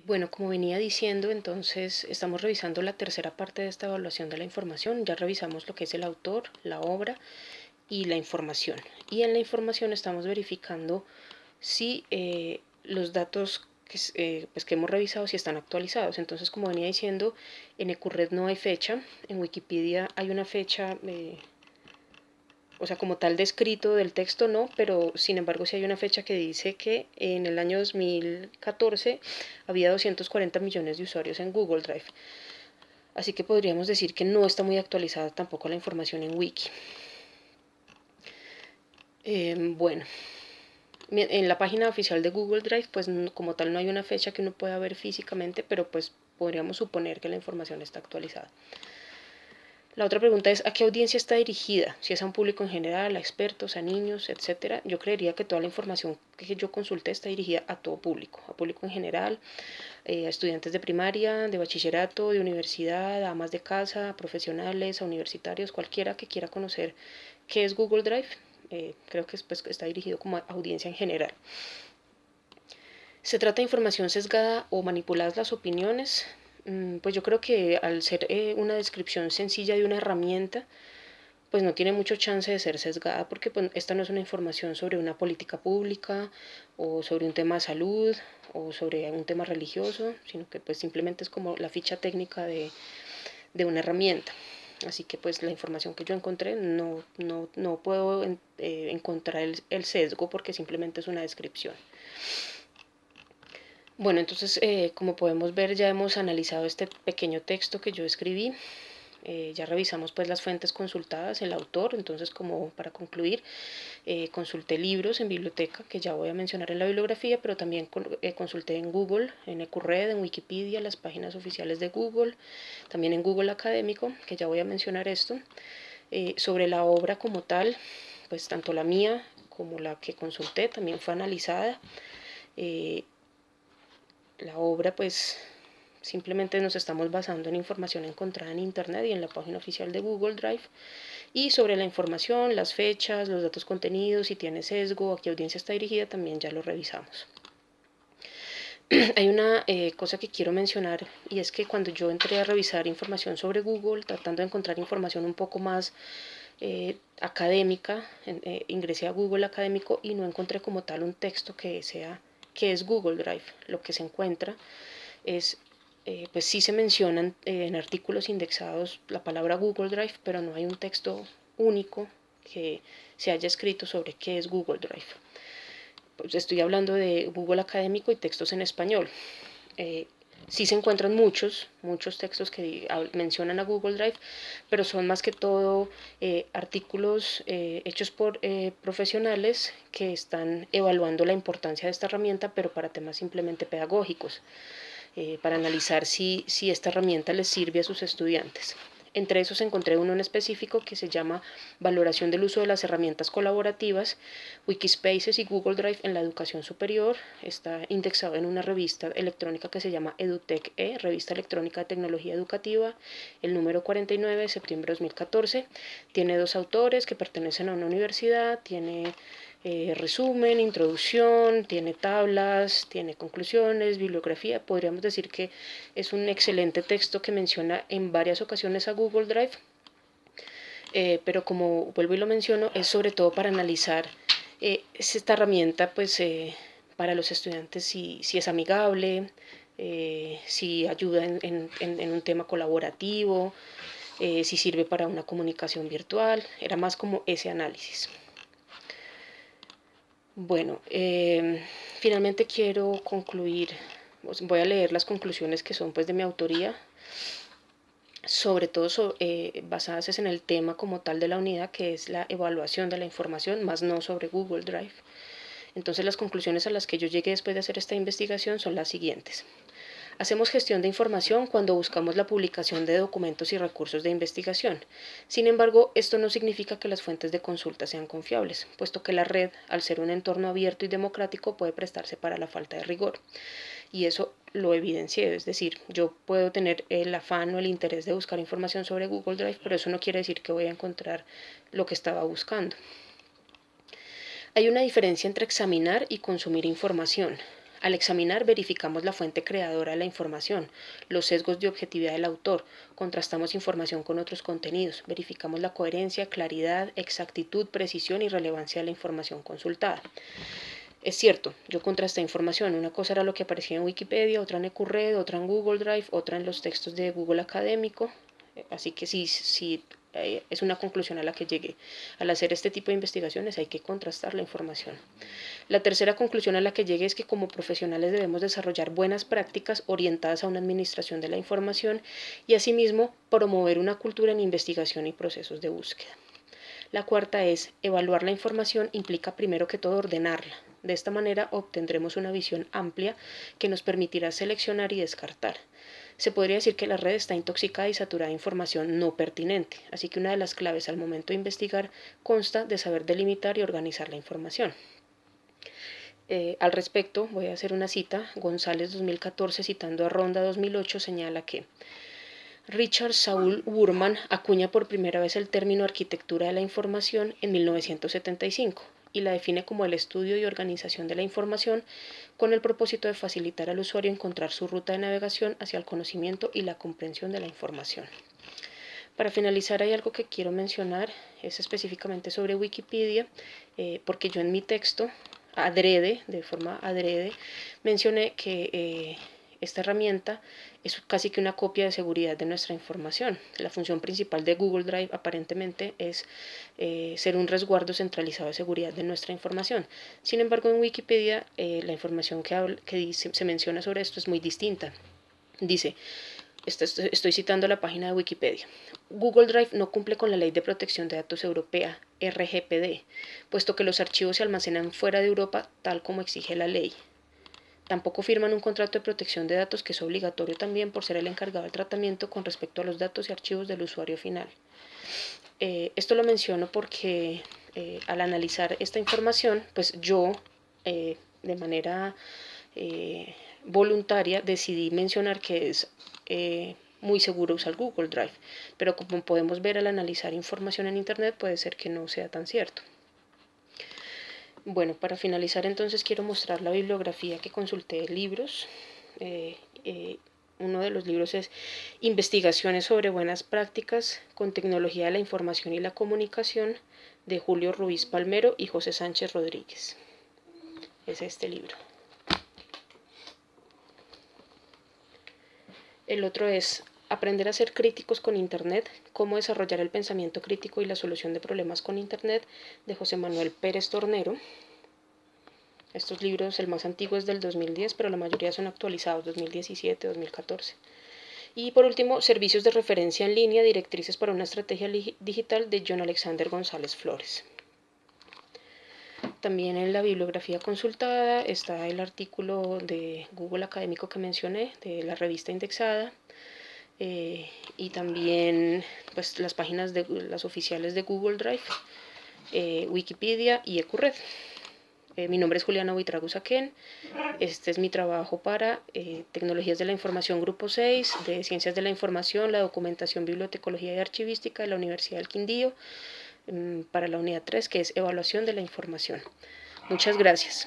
Bueno, como venía diciendo, entonces estamos revisando la tercera parte de esta evaluación de la información. Ya revisamos lo que es el autor, la obra y la información. Y en la información estamos verificando si los datos que hemos revisado si están actualizados. Entonces, como venía diciendo, en Ecurred no hay fecha, en Wikipedia hay una fecha, o sea, como tal descrito del texto no, pero sin embargo sí hay una fecha que dice que en el año 2014 había 240 millones de usuarios en Google Drive. Así que podríamos decir que no está muy actualizada tampoco la información en Wiki. Bueno, en la página oficial de Google Drive, pues como tal no hay una fecha que uno pueda ver físicamente, pero pues podríamos suponer que la información está actualizada. La otra pregunta es, ¿a qué audiencia está dirigida? Si es a un público en general, a expertos, a niños, etcétera. Yo creería que toda la información que yo consulté está dirigida a todo público, a público en general, a estudiantes de primaria, de bachillerato, de universidad, a amas de casa, a profesionales, a universitarios, cualquiera que quiera conocer qué es Google Drive. Creo que pues, está dirigido como a audiencia en general. ¿Se trata de información sesgada o manipuladas las opiniones? Pues yo creo que al ser una descripción sencilla de una herramienta, pues no tiene mucho chance de ser sesgada porque pues, esta no es una información sobre una política pública o sobre un tema de salud o sobre un tema religioso, sino que pues simplemente es como la ficha técnica de una herramienta. Así que pues la información que yo encontré no puedo encontrar el sesgo porque simplemente es una descripción. Bueno, entonces como podemos ver ya hemos analizado este pequeño texto que yo escribí. Ya revisamos pues las fuentes consultadas, el autor, entonces como para concluir, consulté libros en biblioteca que ya voy a mencionar en la bibliografía, pero también consulté en Google, en Ecurred, en Wikipedia, las páginas oficiales de Google, también en Google Académico, que ya voy a mencionar esto. Sobre la obra como tal, pues tanto la mía como la que consulté también fue analizada. Eh, la obra pues simplemente nos estamos basando en información encontrada en internet y en la página oficial de Google Drive. Y sobre la información, las fechas, los datos contenidos, si tiene sesgo, a qué audiencia está dirigida, también ya lo revisamos. Hay una cosa que quiero mencionar y es que cuando yo entré a revisar información sobre Google, tratando de encontrar información un poco más académica, ingresé a Google Académico y no encontré como tal un texto que sea que es Google Drive. Lo que se encuentra es, pues sí se mencionan en artículos indexados la palabra Google Drive, pero no hay un texto único que se haya escrito sobre qué es Google Drive. Pues estoy hablando de Google Académico y textos en español. Eh, sí se encuentran muchos textos que mencionan a Google Drive, pero son más que todo artículos hechos por profesionales que están evaluando la importancia de esta herramienta, pero para temas simplemente pedagógicos, para analizar si esta herramienta les sirve a sus estudiantes. Entre esos encontré uno en específico que se llama Valoración del uso de las herramientas colaborativas, Wikispaces y Google Drive en la educación superior. Está indexado en una revista electrónica que se llama EduTech E, Revista Electrónica de Tecnología Educativa, el número 49 de septiembre de 2014. Tiene dos autores que pertenecen a una universidad, tiene resumen, introducción, tiene tablas, tiene conclusiones, bibliografía. Podríamos decir que es un excelente texto que menciona en varias ocasiones a Google Drive, pero como vuelvo y lo menciono, es sobre todo para analizar esta herramienta pues, para los estudiantes si es amigable, si ayuda en un tema colaborativo, si sirve para una comunicación virtual. Era más como ese análisis. Bueno, finalmente quiero concluir, voy a leer las conclusiones que son pues de mi autoría, sobre todo basadas en el tema como tal de la unidad, que es la evaluación de la información, más no sobre Google Drive. Entonces las conclusiones a las que yo llegué después de hacer esta investigación son las siguientes. Hacemos gestión de información cuando buscamos la publicación de documentos y recursos de investigación. Sin embargo, esto no significa que las fuentes de consulta sean confiables, puesto que la red, al ser un entorno abierto y democrático, puede prestarse para la falta de rigor. Y eso lo evidencié, es decir, yo puedo tener el afán o el interés de buscar información sobre Google Drive, pero eso no quiere decir que voy a encontrar lo que estaba buscando. Hay una diferencia entre examinar y consumir información. Al examinar, verificamos la fuente creadora de la información, los sesgos de objetividad del autor, contrastamos información con otros contenidos, verificamos la coherencia, claridad, exactitud, precisión y relevancia de la información consultada. Es cierto, yo contrasté información. Una cosa era lo que aparecía en Wikipedia, otra en Ecurred, otra en Google Drive, otra en los textos de Google Académico. Así que sí, es una conclusión a la que llegué. Al hacer este tipo de investigaciones hay que contrastar la información. La tercera conclusión a la que llegué es que como profesionales debemos desarrollar buenas prácticas orientadas a una administración de la información y asimismo promover una cultura en investigación y procesos de búsqueda. La cuarta es, evaluar la información implica primero que todo ordenarla. De esta manera obtendremos una visión amplia que nos permitirá seleccionar y descartar. Se podría decir que la red está intoxicada y saturada de información no pertinente, así que una de las claves al momento de investigar consta de saber delimitar y organizar la información. Al respecto, voy a hacer una cita. González 2014, citando a Ronda 2008, señala que Richard Saul Wurman acuña por primera vez el término arquitectura de la información en 1975 y la define como el estudio y organización de la información con el propósito de facilitar al usuario encontrar su ruta de navegación hacia el conocimiento y la comprensión de la información. Para finalizar, hay algo que quiero mencionar, es específicamente sobre Wikipedia, porque yo en mi texto, de forma adrede, mencioné que esta herramienta es casi que una copia de seguridad de nuestra información. La función principal de Google Drive aparentemente es ser un resguardo centralizado de seguridad de nuestra información. Sin embargo, en Wikipedia la información que se menciona sobre esto es muy distinta. Dice, estoy citando la página de Wikipedia. Google Drive no cumple con la Ley de Protección de Datos Europea, RGPD, puesto que los archivos se almacenan fuera de Europa tal como exige la ley. Tampoco firman un contrato de protección de datos que es obligatorio también por ser el encargado del tratamiento con respecto a los datos y archivos del usuario final. Esto lo menciono porque al analizar esta información, pues yo de manera voluntaria decidí mencionar que es muy seguro usar Google Drive, pero como podemos ver al analizar información en Internet puede ser que no sea tan cierto. Bueno, para finalizar entonces quiero mostrar la bibliografía que consulté de libros. Uno de los libros es Investigaciones sobre buenas prácticas con tecnología de la información y la comunicación, de Julio Ruiz Palmero y José Sánchez Rodríguez. Es este libro. El otro es Aprender a ser críticos con Internet, cómo desarrollar el pensamiento crítico y la solución de problemas con Internet, de José Manuel Pérez Tornero. Estos libros, el más antiguo es del 2010, pero la mayoría son actualizados, 2017, 2014. Y por último, Servicios de referencia en línea, directrices para una estrategia digital, de John Alexander González Flores. También en la bibliografía consultada está el artículo de Google Académico que mencioné, de la revista indexada, y también pues, las páginas las oficiales de Google Drive, Wikipedia y Ecurred. Mi nombre es Juliana Buitrago Usaquén. Este es mi trabajo para Tecnologías de la Información Grupo 6, de Ciencias de la Información, la Documentación, Bibliotecología y Archivística de la Universidad del Quindío, para la unidad 3, que es Evaluación de la Información. Muchas gracias.